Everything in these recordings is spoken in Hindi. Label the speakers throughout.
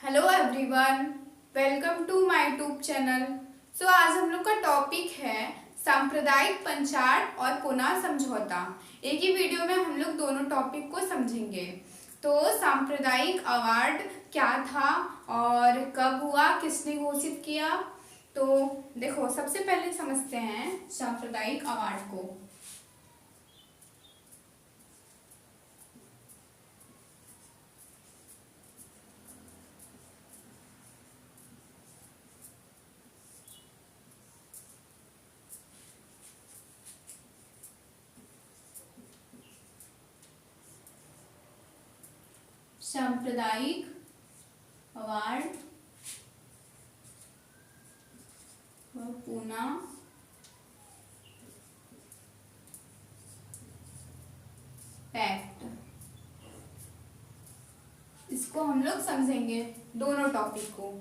Speaker 1: Hello everyone, welcome to my YouTube channel. आज हम लोग का टॉपिक है सांप्रदायिक पंचाट और पुनः समझौता। एक ही वीडियो में हम लोग दोनों टॉपिक को समझेंगे। तो सांप्रदायिक अवार्ड क्या था और कब हुआ, किसने घोषित किया? तो देखो, सबसे पहले समझते हैं सांप्रदायिक अवार्ड को। सांप्रदायिक अवार्ड व पूना पैक्ट, इसको हम लोग समझेंगे दोनों टॉपिक को।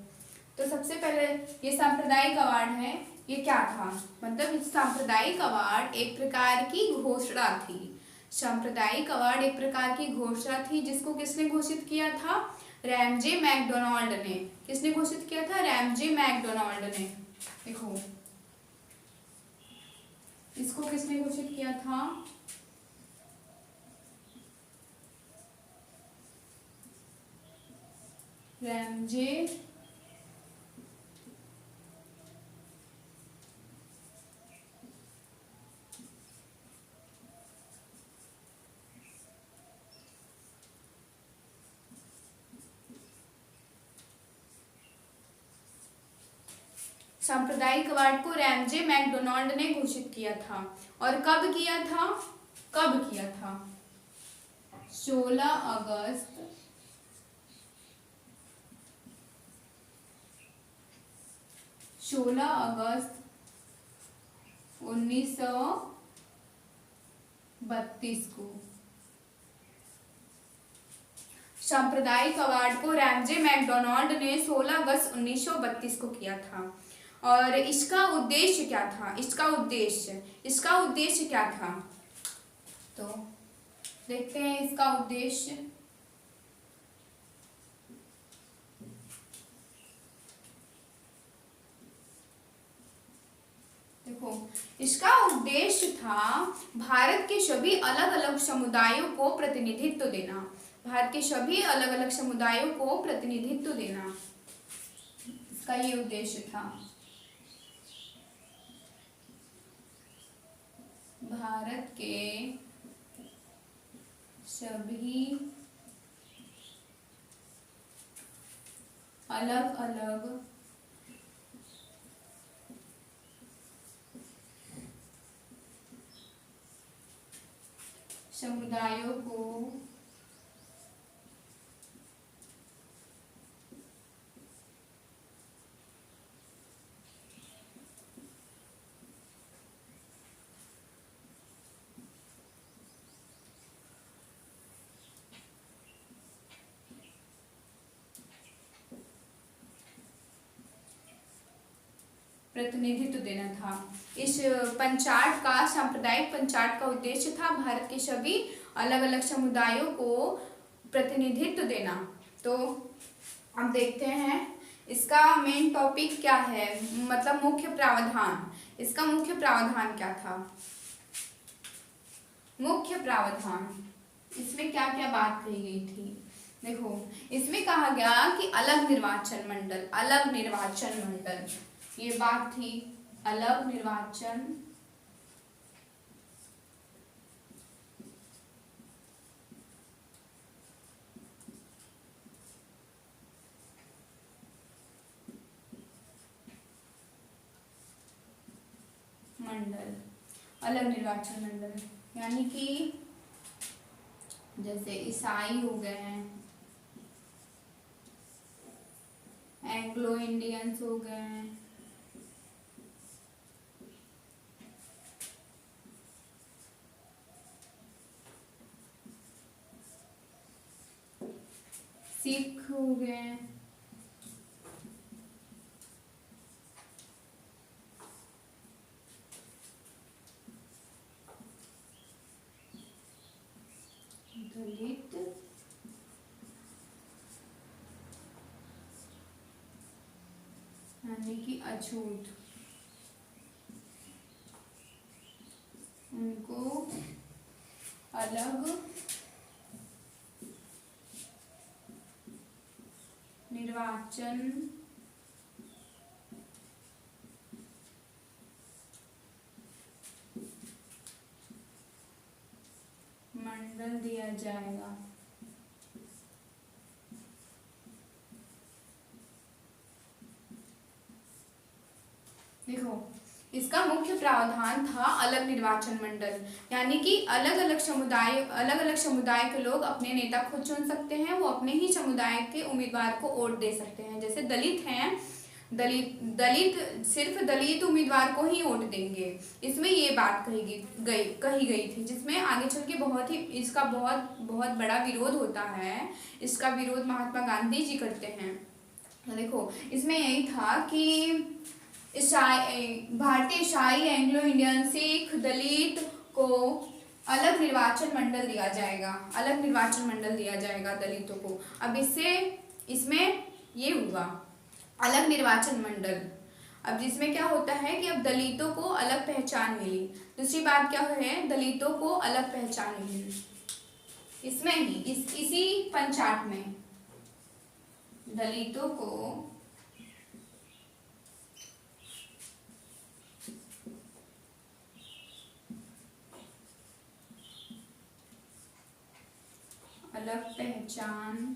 Speaker 1: तो सबसे पहले ये सांप्रदायिक अवार्ड है, ये क्या था? मतलब सांप्रदायिक अवार्ड एक प्रकार की घोषणा थी। सांप्रदायिक अवार्ड एक प्रकार की घोषणा थी जिसको किसने घोषित किया था? रैमजे मैकडोनाल्ड ने। किसने घोषित किया था? रैमजे मैकडोनाल्ड ने। देखो, इसको किसने घोषित किया था? रैमजे सांप्रदायिक अवार्ड को रैमजे मैकडोनाल्ड ने घोषित किया था। और कब किया था? कब किया था? 16 अगस्त 1932 को। सांप्रदायिक अवार्ड को रैमजे मैकडोनाल्ड ने 16 अगस्त 1932 को किया था। और इसका उद्देश्य क्या था? इसका उद्देश्य क्या था? तो देखते हैं इसका उद्देश्य। देखो, इसका उद्देश्य था भारत के सभी अलग अलग समुदायों को प्रतिनिधित्व देना। भारत के सभी अलग अलग समुदायों को प्रतिनिधित्व देना, इसका ये उद्देश्य था। भारत के सभी अलग अलग समुदायों को प्रतिनिधित्व देना था। इस पंचाट का, सांप्रदायिक पंचाट का उद्देश्य था भारत के सभी अलग अलग समुदायों को प्रतिनिधित्व देना। तो अब देखते हैं इसका मेन टॉपिक क्या है, मतलब मुख्य प्रावधान। इसका मुख्य प्रावधान क्या था? मुख्य प्रावधान, इसमें क्या क्या बात कही गई थी? देखो, इसमें कहा गया कि अलग निर्वाचन मंडल, ये बात थी। अलग निर्वाचन मंडल, अलग निर्वाचन मंडल, यानी कि जैसे ईसाई हो गए हैं, एंग्लो इंडियंस हो गए हैं, सिख हो गए, दलित यानी कि अछूत, उनको अलग निर्वाचन मंडल दिया जाएगा। देखो, इसका मुख्य प्रावधान था अलग निर्वाचन मंडल, यानी कि अलग अलग समुदाय के लोग अपने नेता खुद चुन सकते हैं। वो अपने ही समुदाय के उम्मीदवार को वोट दे सकते हैं। जैसे दलित हैं, दलित सिर्फ दलित उम्मीदवार को ही वोट देंगे। इसमें ये बात कही गई थी, जिसमें आगे चल के इसका बहुत बड़ा विरोध होता है। इसका विरोध महात्मा गांधी जी करते हैं। तो देखो, इसमें यही था कि भारतीय ईसाई, एंग्लो इंडियन, सिख, दलित को अलग निर्वाचन मंडल दिया जाएगा। अलग निर्वाचन मंडल दिया जाएगा दलितों को। अब इसमें ये हुआ अलग निर्वाचन मंडल। अब जिसमें क्या होता है कि अब दलितों को अलग पहचान मिली। दूसरी बात क्या है, दलितों को अलग पहचान मिली। इसमें ही इसी पंचाट में दलितों को अलग पहचान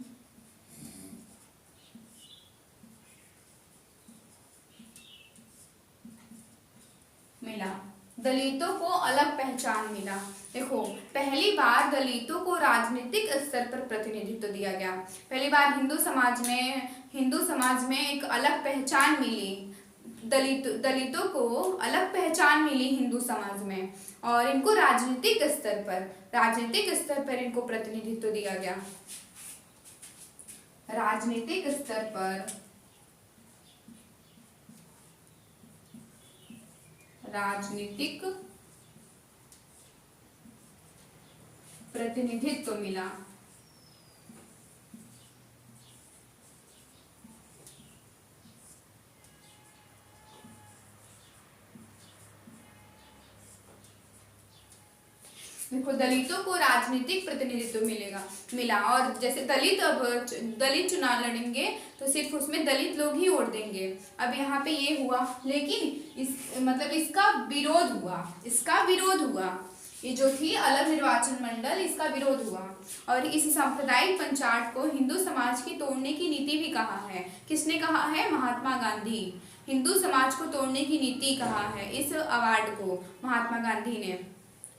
Speaker 1: मिला। दलितों को अलग पहचान मिला। देखो, पहली बार दलितों को राजनीतिक स्तर पर प्रतिनिधित्व दिया गया। पहली बार हिंदू समाज में एक अलग पहचान मिली। दलितों को अलग पहचान मिली हिंदू समाज में, और इनको राजनीतिक स्तर पर इनको प्रतिनिधित्व दिया गया। राजनीतिक स्तर पर राजनीतिक प्रतिनिधित्व मिला। देखो, दलितों को राजनीतिक प्रतिनिधित्व मिला। और जैसे दलित चुनाव लड़ेंगे तो सिर्फ उसमें दलित लोग ही वोट देंगे। अब यहाँ पे ये हुआ, लेकिन इसका विरोध हुआ। ये जो थी अलग निर्वाचन मंडल, इसका विरोध हुआ। और इस सांप्रदायिक पंचाट को हिंदू समाज की तोड़ने की नीति भी कहा है। किसने कहा है? महात्मा गांधी। हिंदू समाज को तोड़ने की नीति कहा है इस अवार्ड को महात्मा गांधी ने।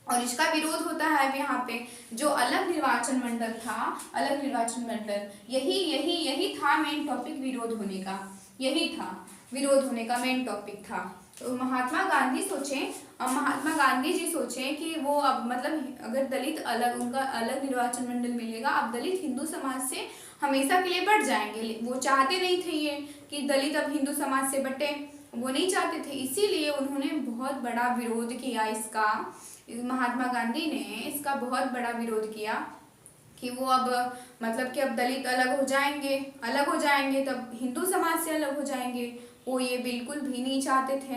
Speaker 1: और इसका विरोध होता है यहाँ पे जो अलग निर्वाचन मंडल था, यही था मेन टॉपिक विरोध होने का मेन टॉपिक था। तो महात्मा गांधी जी सोचे कि वो अब अगर दलित उनका अलग निर्वाचन मंडल मिलेगा, अब दलित हिंदू समाज से हमेशा के लिए बट जाएंगे। वो चाहते नहीं थे ये कि दलित अब हिंदू समाज से बटे, वो नहीं चाहते थे। इसीलिए उन्होंने बहुत बड़ा विरोध किया इसका। महात्मा गांधी ने इसका बहुत बड़ा विरोध किया कि वो अब अब दलित अलग हो जाएंगे तब हिंदू समाज से अलग हो जाएंगे। वो ये बिल्कुल भी नहीं चाहते थे।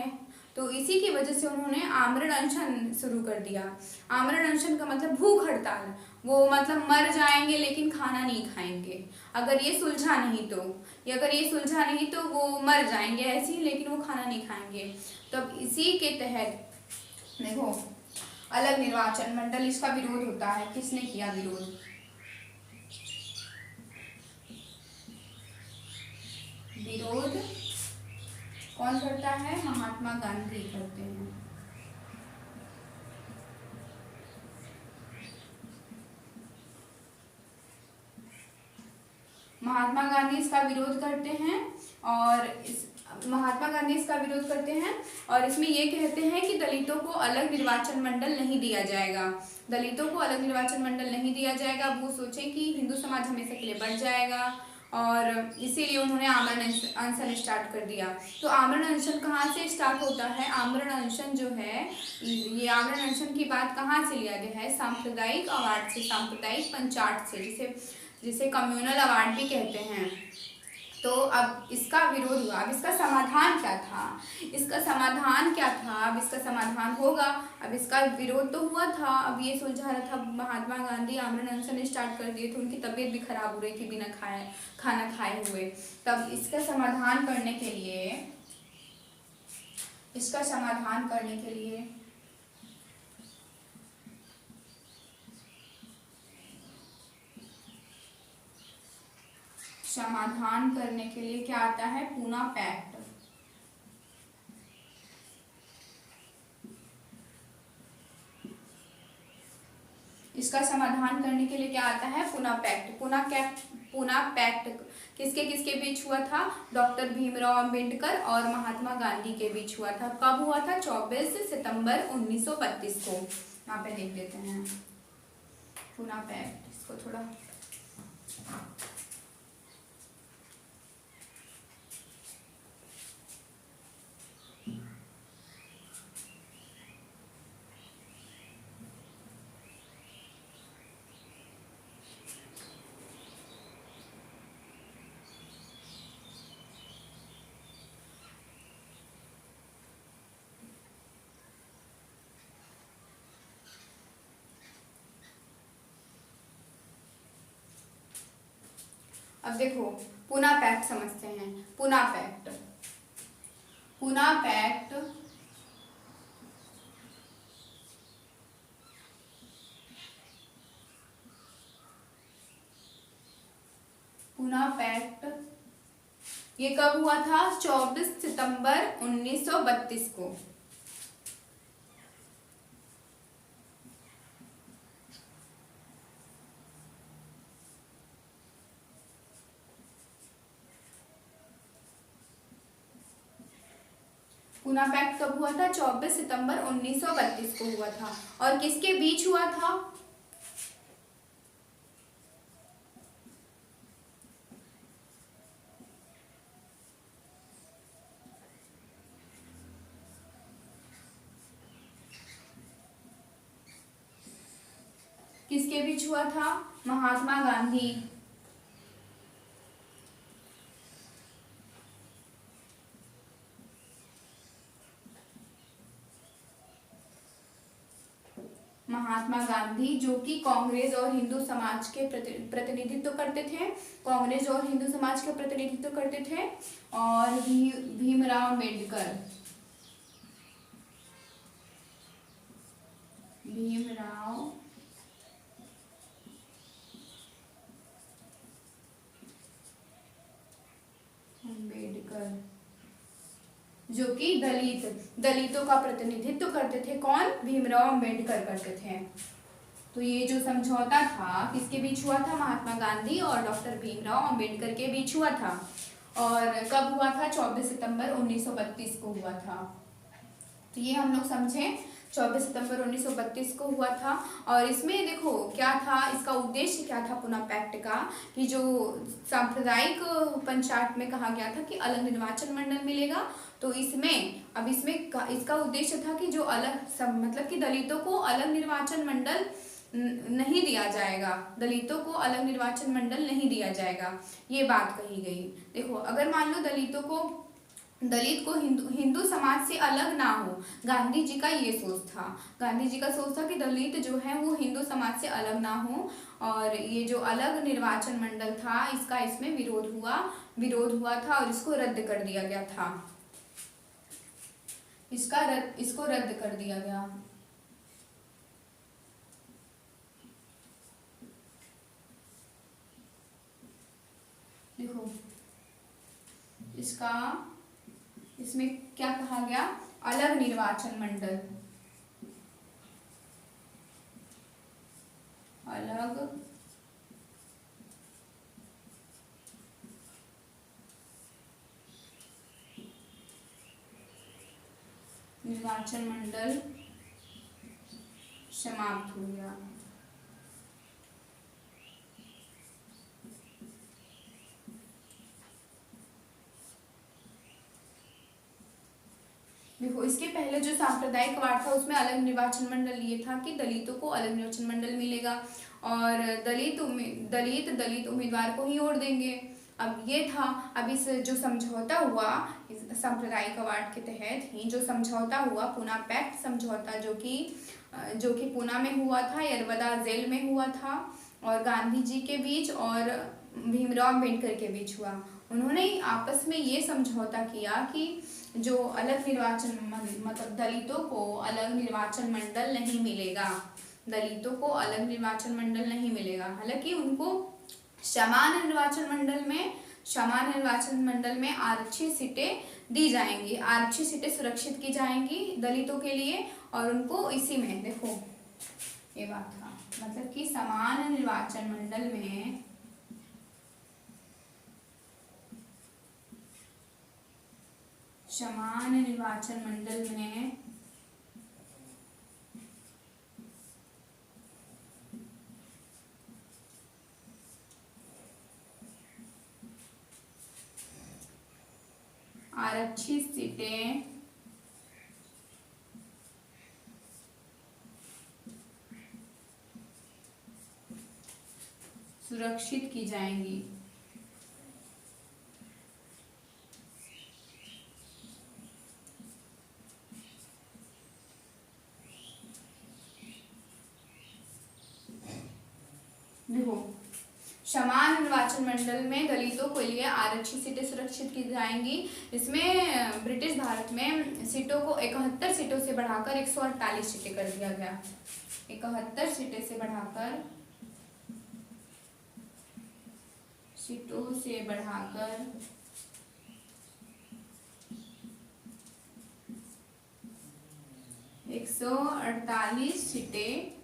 Speaker 1: तो इसी की वजह से उन्होंने आमरण अनशन शुरू कर दिया। आमरण अनशन का मतलब भूख हड़ताल। वो मर जाएंगे लेकिन खाना नहीं खाएंगे। अगर ये सुलझा नहीं तो वो मर जाएंगे ऐसे ही, लेकिन वो खाना नहीं खाएंगे। तब इसी के तहत देखो, अलग निर्वाचन मंडल, इसका विरोध होता है। किसने किया विरोध? कौन करता है? महात्मा गांधी करते हैं। महात्मा गांधी इसका विरोध करते हैं और इसमें ये कहते हैं कि दलितों को अलग निर्वाचन मंडल नहीं दिया जाएगा। वो सोचे कि हिंदू समाज हमेशा के लिए बढ़ जाएगा, और इसीलिए उन्होंने आमरण अनशन स्टार्ट कर दिया। तो आमरण अनशन कहाँ से स्टार्ट होता है? आमरण अनशन जो है, ये आमरण अनशन की बात कहाँ से लिया गया है? सांप्रदायिक अवार्ड से, सांप्रदायिक पंचाट से, जिसे कम्युनल अवार्ड भी कहते हैं। तो अब इसका विरोध हुआ। अब इसका समाधान क्या था? इसका समाधान क्या था? अब इसका समाधान होगा। अब इसका विरोध तो हुआ था, अब ये सुलझा रहा था। महात्मा गांधी आमरण अनशन स्टार्ट कर दिए थे, उनकी तबीयत भी खराब हो रही थी बिना खाना खाए हुए। तब इसका समाधान करने के लिए क्या आता है? पूना पैक्ट। इसका समाधान करने के लिए क्या आता है? पूना पैक्ट। पूना पैक्ट किसके किसके बीच हुआ था? डॉक्टर भीमराव अंबेडकर और महात्मा गांधी के बीच हुआ था। कब हुआ था? 24 सितंबर 1932 को। यहाँ पे लिख देते हैं पूना पैक्ट। इसको थोड़ा अब देखो पूना पैक्ट समझते हैं। Poona pact Poona pact Poona pact ये कब हुआ था? 24 सितंबर 1932 को। पूना पैक्ट कब हुआ था? 24 सितंबर 1932 को हुआ था। और किसके बीच हुआ था? किसके बीच हुआ था? महात्मा गांधी महात्मा गांधी जो कि कांग्रेस और हिंदू समाज के प्रतिनिधित्व करते थे। कांग्रेस और हिंदू समाज के प्रतिनिधित्व करते थे। और भीमराव अंबेडकर जो कि दलितों का प्रतिनिधित्व करते थे। कौन? भीमराव अंबेडकर करते थे। तो ये जो समझौता था किसके बीच हुआ था? महात्मा गांधी और डॉक्टर भीमराव अंबेडकर के बीच हुआ था। और कब हुआ था? 24 सितंबर 1932 को हुआ था। तो ये हम लोग समझे 24 सितंबर 1932 को हुआ था। और इसमें देखो क्या था, इसका उद्देश्य क्या था पुना पैक्ट का, कि जो सांप्रदायिक पंचायत में कहा गया था कि अलग निर्वाचन मंडल मिलेगा। तो इसमें इसका उद्देश्य था कि जो अलग मतलब कि दलितों को अलग निर्वाचन मंडल नहीं दिया जाएगा, दलितों को अलग निर्वाचन मंडल नहीं दिया जाएगा, ये बात कही गई। देखो अगर मान लो दलित को हिंदू समाज से अलग ना हो, गांधी जी का ये सोच था। गांधी जी का सोच था कि दलित जो है वो हिंदू समाज से अलग ना हो। और ये जो अलग निर्वाचन मंडल था इसका इसमें विरोध हुआ था और इसको रद्द कर दिया गया था। इसको रद्द कर दिया गया। देखो इसमें क्या कहा गया? अलग निर्वाचन मंडल, अलग निर्वाचन मंडल समाप्त हो गया। देखो इसके पहले जो सांप्रदायिक वाद था उसमें अलग निर्वाचन मंडल ये था कि दलितों को अलग निर्वाचन मंडल मिलेगा और दलित उम्मीदवार को ही वोट देंगे। अब ये था, अब इस जो समझौता हुआ इस सांप्रदायिक अवार्ड के तहत ही जो समझौता हुआ, पूना पैक्ट समझौता, जो कि पूना में हुआ था, यरवदा जेल में हुआ था, और गांधी जी के बीच और भीमराव अम्बेडकर के बीच हुआ। उन्होंने आपस में ये समझौता किया कि जो अलग निर्वाचन मतलब दलितों को अलग निर्वाचन मंडल नहीं मिलेगा, दलितों को अलग निर्वाचन मंडल नहीं मिलेगा। हालांकि उनको समान निर्वाचन मंडल में आरक्षित सीटें दी जाएंगी, आरक्षित सीटें सुरक्षित की जाएंगी दलितों के लिए, और उनको इसी में देखो ये बात था, मतलब कि समान निर्वाचन मंडल में आरक्षित सीटें सुरक्षित की जाएंगी। देखो, समान निर्वाचन मंडल में दलितों के लिए आरक्षित सीटें सुरक्षित की जाएंगी। इसमें ब्रिटिश भारत में सीटों को 71 सीटों से बढ़ाकर 148 सीटें कर दिया गया। 71 सीटों से बढ़ाकर 148 सीटें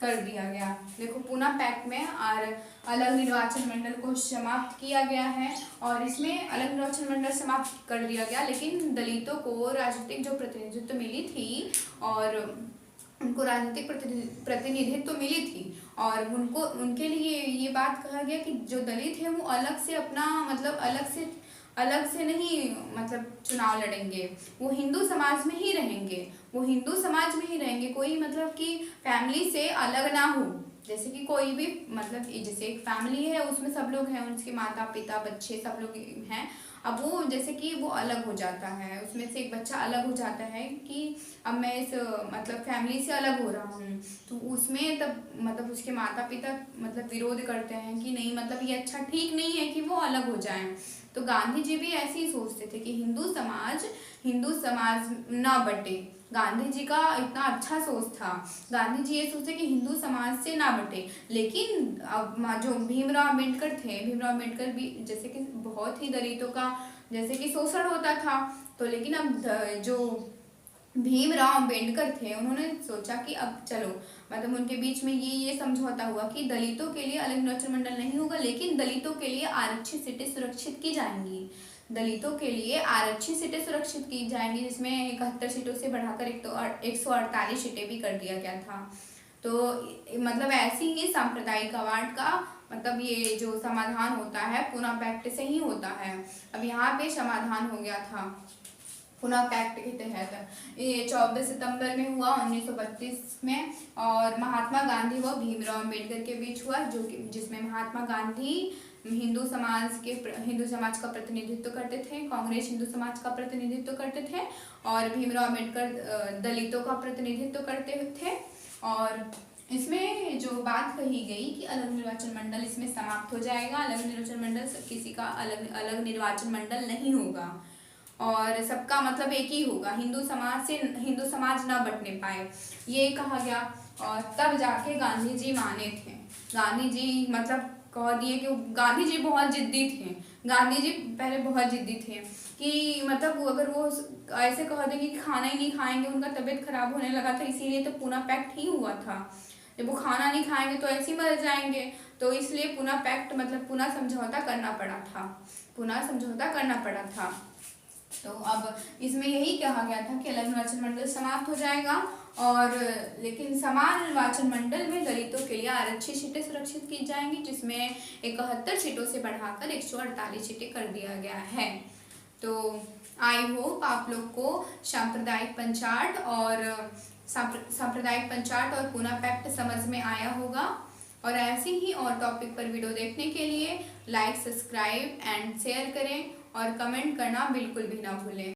Speaker 1: कर दिया गया। देखो, पूना पैक्ट में और अलग निर्वाचन मंडल को समाप्त किया गया है, और इसमें अलग निर्वाचन मंडल समाप्त कर दिया गया, लेकिन दलितों को राजनीतिक जो प्रतिनिधित्व मिली थी और उनको राजनीतिक प्रतिनिधित्व मिली थी, और उनको उनके लिए ये बात कहा गया कि जो दलित है वो अलग से अपना मतलब अलग से नहीं मतलब चुनाव लड़ेंगे, वो हिंदू समाज में ही रहेंगे, कोई मतलब कि फैमिली से अलग ना हो। जैसे कि कोई भी मतलब जैसे एक फैमिली है, उसमें सब लोग हैं, उनके माता पिता बच्चे सब लोग हैं। अब वो जैसे कि वो अलग हो जाता है, उसमें से एक बच्चा अलग हो जाता है कि अब मैं इस मतलब फैमिली से अलग हो रहा हूँ, तो उसमें तब मतलब उसके माता पिता मतलब विरोध करते हैं कि नहीं, मतलब ये अच्छा ठीक नहीं है कि वो अलग हो जाएं। तो गांधी जी भी ऐसे ही सोचते थे कि हिंदू समाज ना बटे। गांधी जी का इतना अच्छा सोच था, गांधी जी ये सोचते कि हिंदू समाज से ना बटे। लेकिन अब जो भीमराव अम्बेडकर भी जैसे कि बहुत ही दलितों का जैसे कि शोषण होता था, तो लेकिन अब जो भीमराव अम्बेडकर थे, उन्होंने सोचा कि अब चलो मतलब उनके बीच में ये समझौता हुआ कि दलितों के लिए अलग निर्वाचन मंडल नहीं होगा, लेकिन दलितों के लिए आरक्षित सीटें सुरक्षित की जाएंगी। जिसमें 71 सीटों से बढ़ाकर 148 सीटें भी कर दिया गया था। तो मतलब ऐसी ही सांप्रदायिक अवार्ड का मतलब ये जो समाधान होता है पूना पैक्ट से ही होता है। अब यहाँ पे समाधान हो गया था पूना पैक्ट के तहत। ये 24 सितंबर में हुआ 1932 में, और महात्मा गांधी व भीमराव अम्बेडकर के बीच हुआ, जो कि जिसमें महात्मा गांधी हिंदू समाज का प्रतिनिधित्व करते थे, कांग्रेस हिंदू समाज का प्रतिनिधित्व करते थे, और भीमराव अम्बेडकर दलितों का प्रतिनिधित्व करते थे। और इसमें जो बात कही गई कि अलग निर्वाचन मंडल इसमें समाप्त हो जाएगा, अलग निर्वाचन मंडल किसी का अलग निर्वाचन मंडल नहीं होगा, और सबका मतलब एक ही होगा, हिंदू समाज न बंटने पाए, ये कहा गया। और तब जाके गांधी जी माने थे। गांधी जी मतलब कह दिए कि गांधी जी बहुत जिद्दी थे। गांधी जी पहले बहुत जिद्दी थे कि मतलब अगर वो ऐसे कह देंगे कि खाना ही नहीं खाएंगे, उनका तबीयत खराब होने लगा था, इसीलिए तो पूना पैक्ट ही हुआ था। जब वो खाना नहीं खाएंगे तो ऐसे ही मर जाएंगे, तो इसलिए पूना पैक्ट मतलब पूना समझौता करना पड़ा था। तो अब इसमें यही कहा गया था कि अलग निर्वाचन मंडल समाप्त हो जाएगा, और लेकिन समान निर्वाचन मंडल में दलितों के लिए आरक्षित सीटें सुरक्षित की जाएंगी, जिसमें 71 सीटों से बढ़ाकर 148 सीटें कर दिया गया है। तो आई होप आप लोग को सांप्रदायिक पंचाट और पुना पैक्ट समझ में आया होगा। और ऐसे ही और टॉपिक पर वीडियो देखने के लिए लाइक, सब्सक्राइब एंड शेयर करें और कमेंट करना बिल्कुल भी ना भूलें।